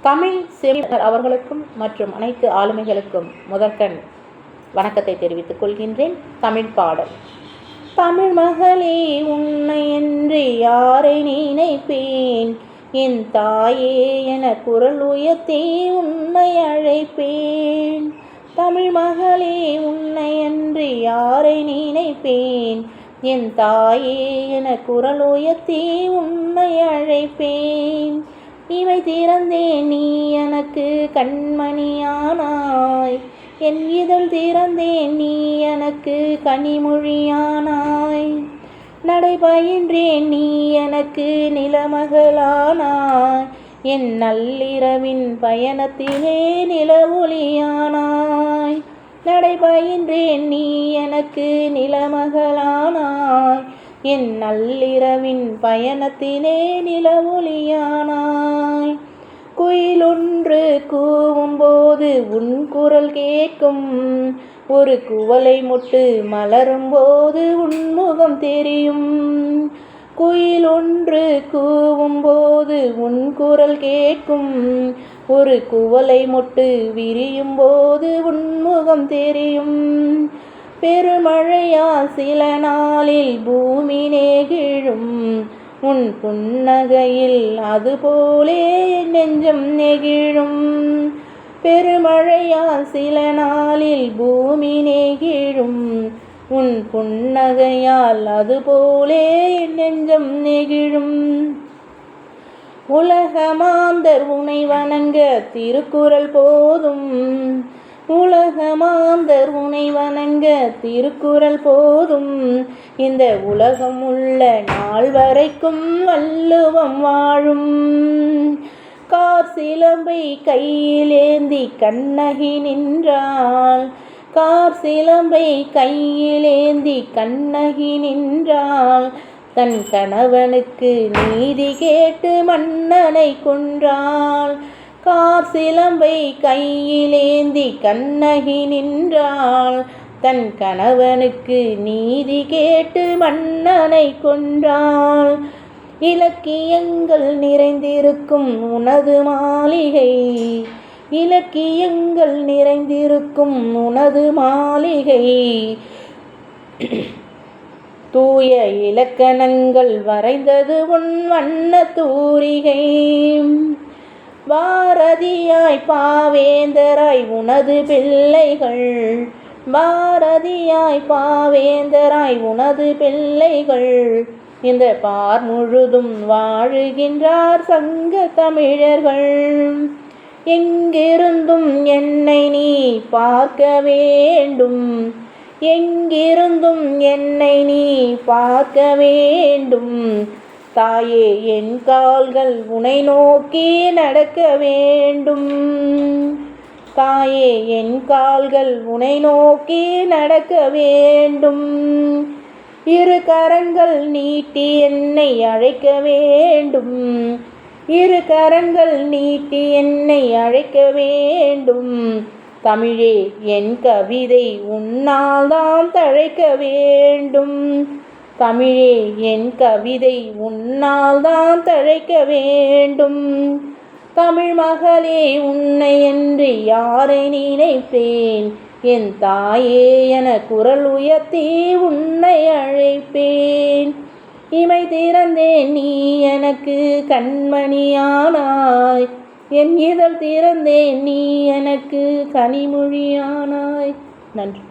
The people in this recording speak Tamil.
தமிழ் செவிலியர் அவர்களுக்கும் மற்றும் அனைத்து ஆளுமைகளுக்கும் முதற்கண் வணக்கத்தை தெரிவித்துக் கொள்கின்றேன். தமிழ் பாடல். தமிழ் மகளே, உன்னை என்று யாரை நினைப்பேன், என் தாயே என குரல் உயர்த்தி உன்னை அழைப்பேன். தமிழ் மகளே, உன்னை என்று யாரை நினைப்பேன், என் தாயே என குரல் உயர்த்தி உன்னை அழைப்பேன். இவை திறந்தேன் நீ எனக்கு கண்மணியானாய், என் இதழ் திறந்தேன் நீ எனக்கு கனிமொழியானாய். நடைபயின்றேன் நீ எனக்கு நிலமகளானாய், என் நள்ளிரவின் பயணத்திலே நிலவொளியானாய். நடைபயின்றேன் நீ எனக்கு நிலமகளானாய், என் நள்ளிரவின் பயணத்திலே நிலவொளியானாய். குயிலொன்று கூவும்போது உன் குரல் கேட்கும், ஒரு குவளை மொட்டு மலரும்போது உன்முகம் தெரியும். குயிலொன்று கூவும்போது உன் குரல் கேட்கும், ஒரு குவளை மொட்டு விரியும் போது உன்முகம் தெரியும். பெருமழையால் சில நாளில் பூமி நெகிழும், உன் புன்னகையில் அதுபோலே நெஞ்சம் நெகிழும். பெருமழையால் சில நாளில் பூமி நெகிழும், உன் புன்னகையால் அதுபோலே நெஞ்சம் நெகிழும். உலகமாந்தர் உனை வணங்க திருக்குறள் போதும், உலகமாந்தர் உனை வணங்க திருக்குறள் போதும். இந்த உலகம் உள்ள நாள் வரைக்கும் வள்ளுவம் வாழும். கார் சிலம்பை கையிலேந்தி கண்ணகி நின்றாள், கார் சிலம்பை கையிலேந்தி கண்ணகி நின்றாள். தன் கணவனுக்கு நீதி கேட்டு மன்னனை கொன்றாள். கார் சிலம்பை கையிலேந்தி கண்ணகி நின்றாள், தன் கணவனுக்கு நீதி கேட்டு மன்னனை கொன்றாள். இலக்கியங்கள் நிறைந்திருக்கும் உனது மாளிகை, இலக்கியங்கள் நிறைந்திருக்கும் உனது மாளிகை. தூய இலக்கணங்கள் வரைந்தது உன் வண்ண தூரிகை. பாரதியாய் பாவேந்தராய் உனது பிள்ளைகள், பாரதியாய் பாவேந்தராய் உனது பிள்ளைகள். இந்த பார் முழுதும் வாழுகின்றார் சங்க தமிழர்கள். எங்கிருந்தும் என்னை நீ பார்க்க வேண்டும், எங்கிருந்தும் என்னை நீ பார்க்க வேண்டும். தாயே, என் கால்கள் உனை நோக்கி நடக்க வேண்டும். தாயே, என் கால்கள் உனை நோக்கி நடக்க வேண்டும். இரு கரங்கள் நீட்டி என்னை அழைக்க வேண்டும், இரு கரங்கள் நீட்டி என்னை அழைக்க வேண்டும். தமிழே, என் கவிதை உன்னால் தான் தழைக்க வேண்டும். தமிழே, என் கவிதை உன்னால் தான் தழைக்க வேண்டும். தமிழ் மகளே, உன்னை என்று யாரை நினைப்பேன், என் தாயே என குரல் உயர்த்தி உன்னை அழைப்பேன். இமை திறந்தேன் நீ எனக்கு கண்மணியானாய், என் இதழ் திறந்தேன் நீ எனக்கு கனிமொழியானாய். நன்றி.